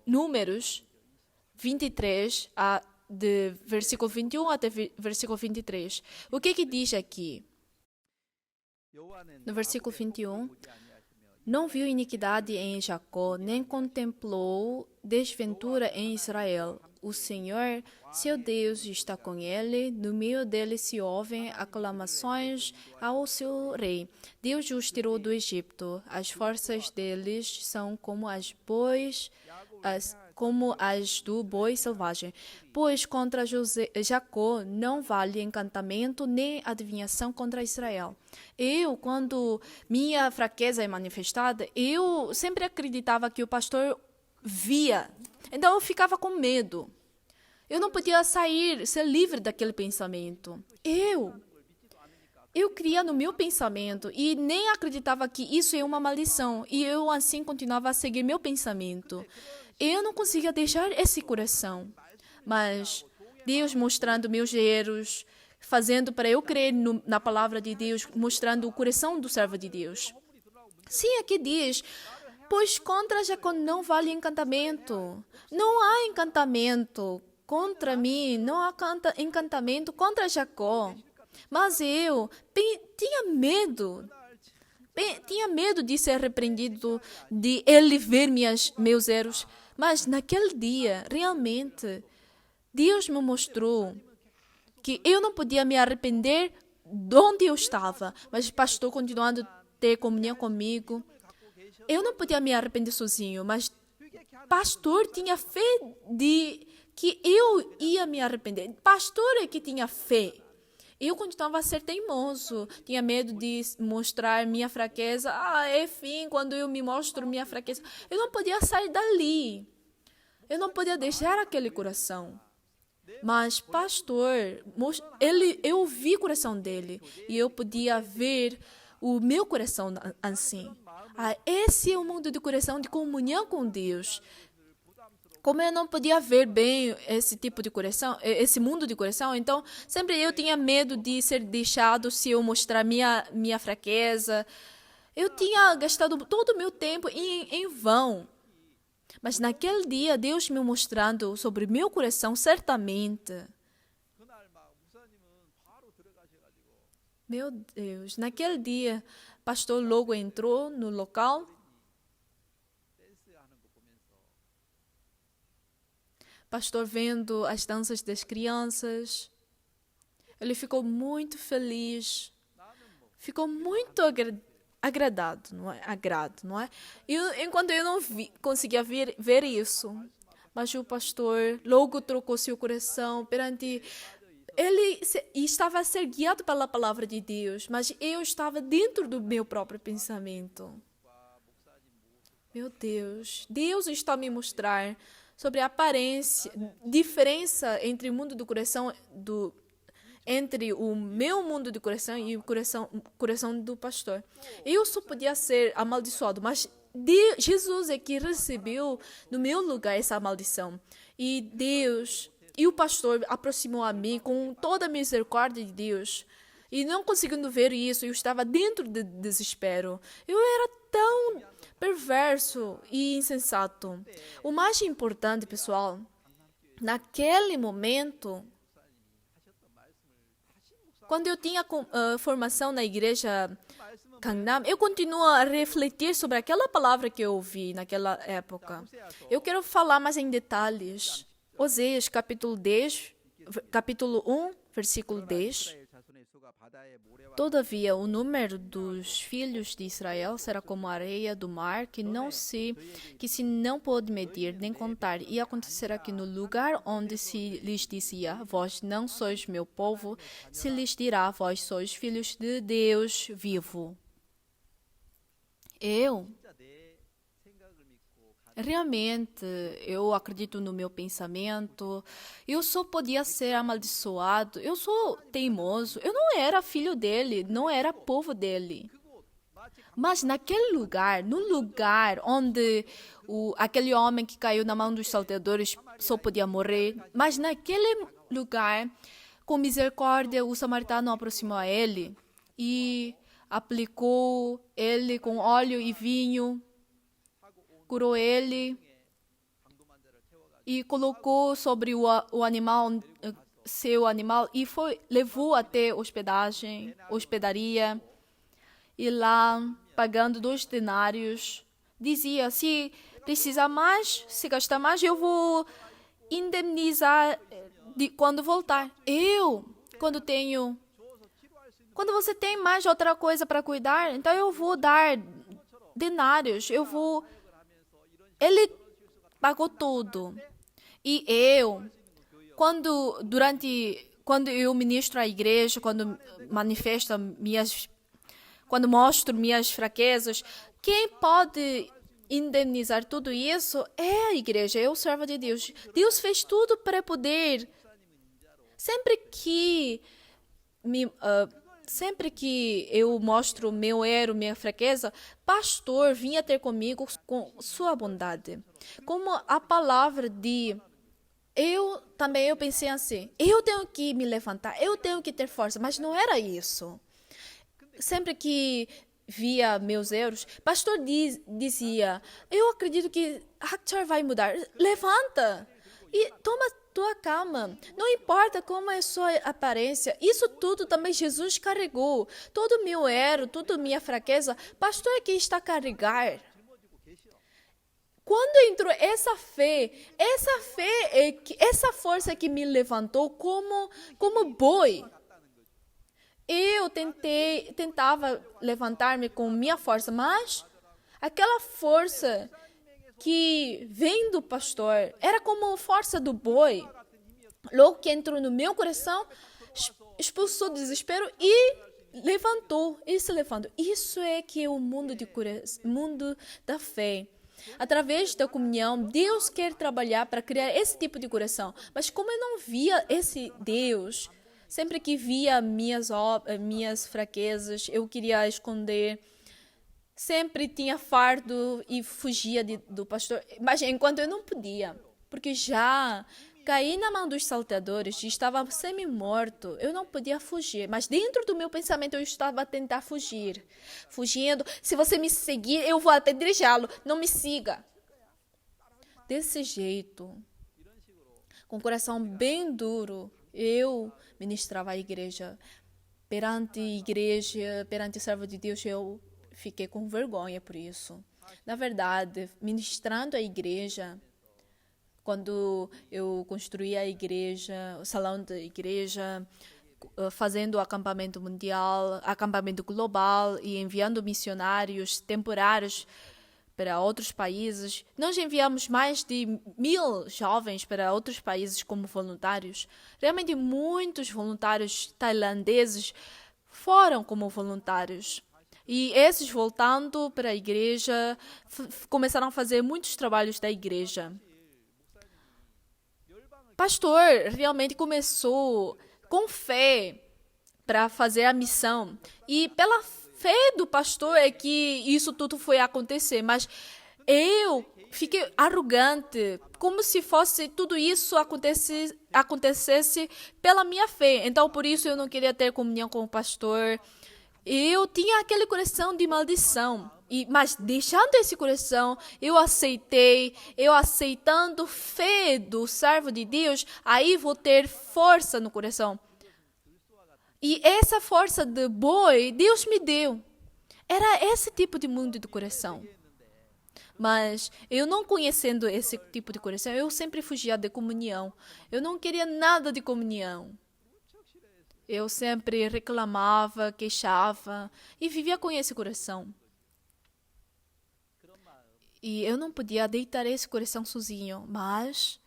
Números 23, de versículo 21 até versículo 23. O que diz aqui? No versículo 21, não viu iniquidade em Jacó, nem contemplou desventura em Israel. O Senhor, seu Deus, está com ele. No meio dele se ouvem aclamações ao seu rei. Deus os tirou do Egito. As forças deles são como as do boi selvagem. Pois contra Jacó não vale encantamento nem adivinhação contra Israel. Eu, quando minha fraqueza é manifestada, eu sempre acreditava que o pastor via. Então eu ficava com medo. Eu não podia ser livre daquele pensamento. Eu cria no meu pensamento e nem acreditava que isso é uma maldição. E eu assim continuava a seguir meu pensamento. Eu não conseguia deixar esse coração. Mas Deus mostrando meus erros, fazendo para eu crer na palavra de Deus, mostrando o coração do servo de Deus. Sim, aqui diz, pois contra Jacó não vale encantamento. Não há encantamento contra mim, não há encantamento contra Jacó. Mas eu tinha medo. Tinha medo de ser repreendido, de ele ver meus erros. Mas naquele dia, realmente, Deus me mostrou que eu não podia me arrepender de onde eu estava. Mas o pastor continuando a ter comunhão comigo. Eu não podia me arrepender sozinho, mas pastor tinha fé de que eu ia me arrepender. Pastor é que tinha fé. Eu continuava a ser teimoso, tinha medo de mostrar minha fraqueza. Enfim, quando eu me mostro minha fraqueza, eu não podia sair dali. Eu não podia deixar aquele coração. Mas pastor, eu vi o coração dele e eu podia ver o meu coração assim. Esse é o mundo do coração de comunhão com Deus. Como eu não podia ver bem esse tipo de coração, esse mundo de coração, então sempre eu tinha medo de ser deixado se eu mostrar minha fraqueza. Eu tinha gastado todo o meu tempo em vão. Mas naquele dia, Deus me mostrando sobre meu coração, certamente. Meu Deus, naquele dia, o pastor logo entrou no local. Pastor vendo as danças das crianças, ele ficou muito feliz, ficou muito agradado, não é? Não é? Enquanto eu não conseguia ver isso, mas o pastor logo trocou seu coração perante ele estava a ser guiado pela palavra de Deus, mas eu estava dentro do meu próprio pensamento. Meu Deus, Deus está a me mostrar sobre a aparência, diferença entre o mundo do coração, entre o meu mundo do coração e o coração do pastor. Eu só podia ser amaldiçoado, mas Jesus é que recebeu no meu lugar essa maldição. E Deus, e o pastor aproximou a mim com toda a misericórdia de Deus. E não conseguindo ver isso, eu estava dentro de desespero. Eu era tão perverso e insensato. O mais importante, pessoal, naquele momento, quando eu tinha formação na igreja Gangnam, eu continuo a refletir sobre aquela palavra que eu ouvi naquela época. Eu quero falar mais em detalhes. Oséias, capítulo 1, versículo 10. Todavia, o número dos filhos de Israel será como a areia do mar, que se não pode medir nem contar. E acontecerá que no lugar onde se lhes dizia, vós não sois meu povo, se lhes dirá, vós sois filhos de Deus vivo. Realmente, eu acredito no meu pensamento. Eu só podia ser amaldiçoado. Eu sou teimoso. Eu não era filho dele, não era povo dele. Mas naquele lugar, no lugar onde aquele homem que caiu na mão dos salteadores só podia morrer, mas naquele lugar, com misericórdia, o samaritano aproximou a ele e aplicou ele com óleo e vinho, curou ele e colocou sobre o animal, seu animal, e levou até hospedaria. E lá, pagando 2 denários, dizia, se precisar mais, se gastar mais, eu vou indemnizar quando voltar. Quando você tem mais outra coisa para cuidar, então eu vou dar denários, Ele pagou tudo. E quando eu ministro à igreja, quando mostro minhas fraquezas, quem pode indenizar tudo isso é a igreja, é o servo de Deus. Deus fez tudo para poder. Sempre que Sempre que eu mostro meu erro, minha fraqueza, pastor vinha ter comigo com sua bondade. Como a palavra de eu pensei assim, eu tenho que me levantar, eu tenho que ter força, mas não era isso. Sempre que via meus erros, pastor dizia, eu acredito que Hector vai mudar, levanta e toma tua cama. Não importa como é a sua aparência, isso tudo também Jesus carregou. Todo meu erro, toda minha fraqueza, pastor é que está a carregar. Quando entrou essa fé essa força que me levantou como boi. Eu tentava levantar-me com minha força, mas aquela força que vem do pastor era como a força do boi. Logo que entrou no meu coração, expulsou o desespero e levantou. E se levantou. Isso é que é o mundo da fé. Através da comunhão, Deus quer trabalhar para criar esse tipo de coração. Mas como eu não via esse Deus, sempre que via minhas fraquezas, eu queria esconder. Sempre tinha fardo e fugia do pastor. Mas enquanto eu não podia, porque já caí na mão dos salteadores e estava semi-morto, eu não podia fugir. Mas dentro do meu pensamento eu estava a tentar fugir. Fugindo, se você me seguir, eu vou apedrejá-lo. Não me siga. Desse jeito, com o coração bem duro, eu ministrava a igreja. Perante o servo de Deus, eu fiquei com vergonha por isso. Na verdade, ministrando a igreja, quando eu construí a igreja, o salão da igreja, fazendo o acampamento mundial, acampamento global e enviando missionários temporários para outros países. Nós enviamos mais de 1.000 jovens para outros países como voluntários. Realmente muitos voluntários tailandeses foram como voluntários. E esses, voltando para a igreja, começaram a fazer muitos trabalhos da igreja. Pastor realmente começou com fé para fazer a missão. E pela fé do pastor é que isso tudo foi acontecer. Mas eu fiquei arrogante, como se fosse tudo isso acontecesse pela minha fé. Então, por isso, eu não queria ter comunhão com o pastor. Eu tinha aquele coração de maldição. Mas deixando esse coração, eu aceitando fé do servo de Deus, aí vou ter força no coração. E essa força de boi, Deus me deu. Era esse tipo de mundo do coração. Mas eu não conhecendo esse tipo de coração, eu sempre fugia de comunhão. Eu não queria nada de comunhão. Eu sempre reclamava, queixava e vivia com esse coração. E eu não podia deitar esse coração sozinho, mas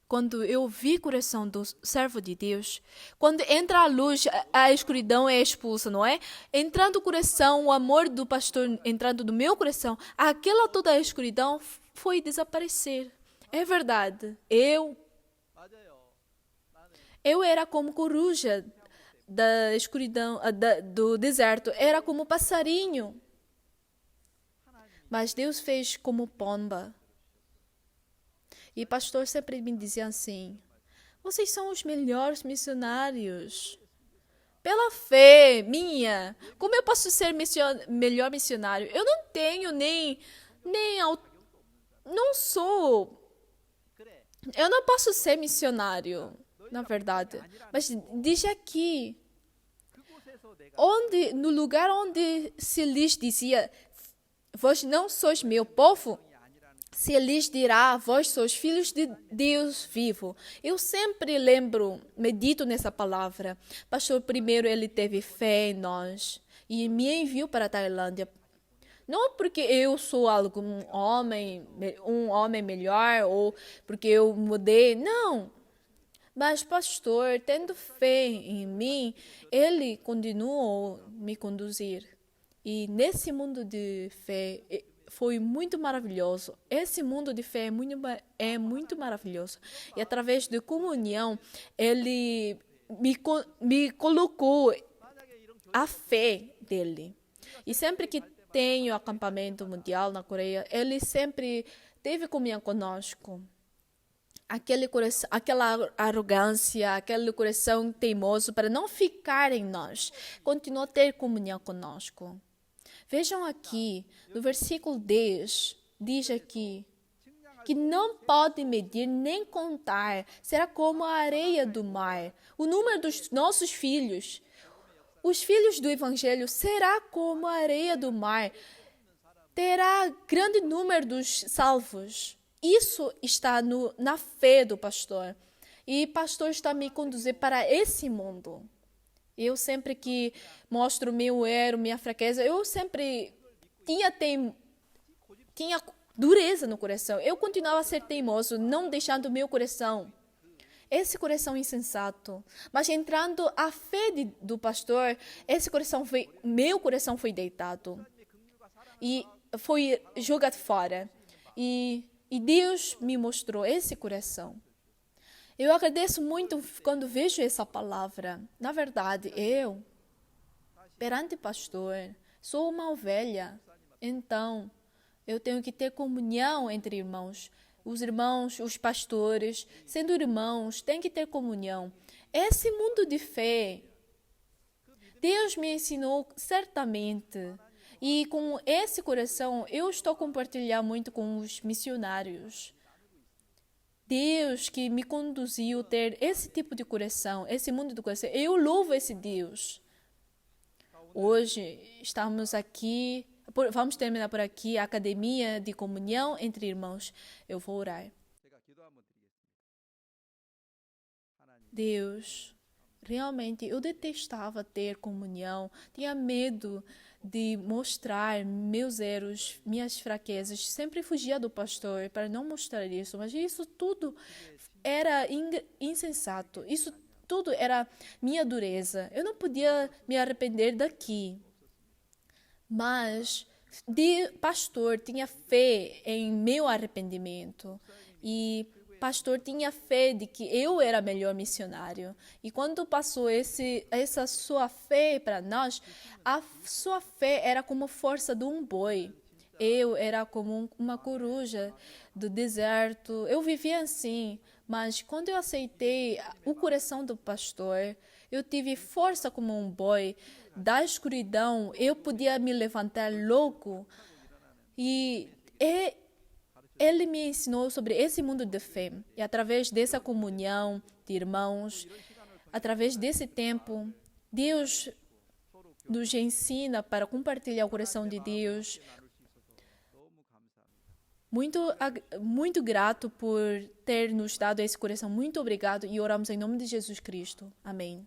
quando eu vi o coração do servo de Deus, quando entra a luz, a escuridão é expulsa, não é? Entrando o coração, o amor do pastor entrando no meu coração, aquela toda a escuridão foi desaparecer. É verdade. Eu era como coruja da escuridão, do deserto, era como passarinho. Mas Deus fez como pomba. E o pastor sempre me dizia assim, vocês são os melhores missionários. Pela fé minha, como eu posso ser melhor missionário? Eu não tenho não sou. Eu não posso ser missionário, na verdade. Mas diz aqui, no lugar onde se lhes dizia, vós não sois meu povo, se lhes dirá, vós sois filhos de Deus vivo. Eu sempre medito nessa palavra. Pastor, primeiro ele teve fé em nós e me enviou para a Tailândia. Não porque eu sou um homem melhor ou porque eu mudei, não. Mas pastor, tendo fé em mim, ele continuou me conduzir. E nesse mundo de fé foi muito maravilhoso. Esse mundo de fé é muito maravilhoso. E através de comunhão, ele me colocou a fé dele. E sempre que tenho acampamento mundial na Coreia, ele sempre teve comunhão conosco. Aquele coração, aquela arrogância, aquele coração teimoso para não ficar em nós, continuou a ter comunhão conosco. Vejam aqui, no versículo 10, diz aqui, que não pode medir nem contar, será como a areia do mar. O número dos nossos filhos, os filhos do Evangelho, será como a areia do mar. Terá grande número dos salvos. Isso está na fé do pastor. E o pastor está a me conduzir para esse mundo. Eu sempre que mostro meu erro, minha fraqueza, eu sempre tinha dureza no coração. Eu continuava a ser teimoso, não deixando meu coração. Esse coração insensato. Mas entrando a fé do pastor, meu coração foi deitado. E foi jogado fora. E Deus me mostrou esse coração. Eu agradeço muito quando vejo essa palavra. Na verdade, eu, perante o pastor, sou uma ovelha. Então, eu tenho que ter comunhão entre irmãos. Os irmãos, os pastores, sendo irmãos, têm que ter comunhão. Esse mundo de fé, Deus me ensinou certamente. E com esse coração, eu estou a compartilhar muito com os missionários. Deus que me conduziu a ter esse tipo de coração, esse mundo do coração. Eu louvo esse Deus. Hoje estamos aqui, vamos terminar por aqui a Academia de Comunhão entre Irmãos. Eu vou orar. Deus, realmente eu detestava ter comunhão, tinha medo de mostrar meus erros, minhas fraquezas. Sempre fugia do pastor para não mostrar isso, mas isso tudo era insensato. Isso tudo era minha dureza. Eu não podia me arrepender daqui. Mas pastor tinha fé em meu arrependimento e pastor tinha fé de que eu era melhor missionário. E quando passou essa sua fé para nós, a sua fé era como a força de um boi. Eu era como uma coruja do deserto. Eu vivia assim, mas quando eu aceitei o coração do pastor, eu tive força como um boi. Da escuridão, eu podia me levantar louco. E ele me ensinou sobre esse mundo de fé. E através dessa comunhão de irmãos, através desse tempo, Deus nos ensina para compartilhar o coração de Deus. Muito grato por ter nos dado esse coração. Muito obrigado e oramos em nome de Jesus Cristo. Amém.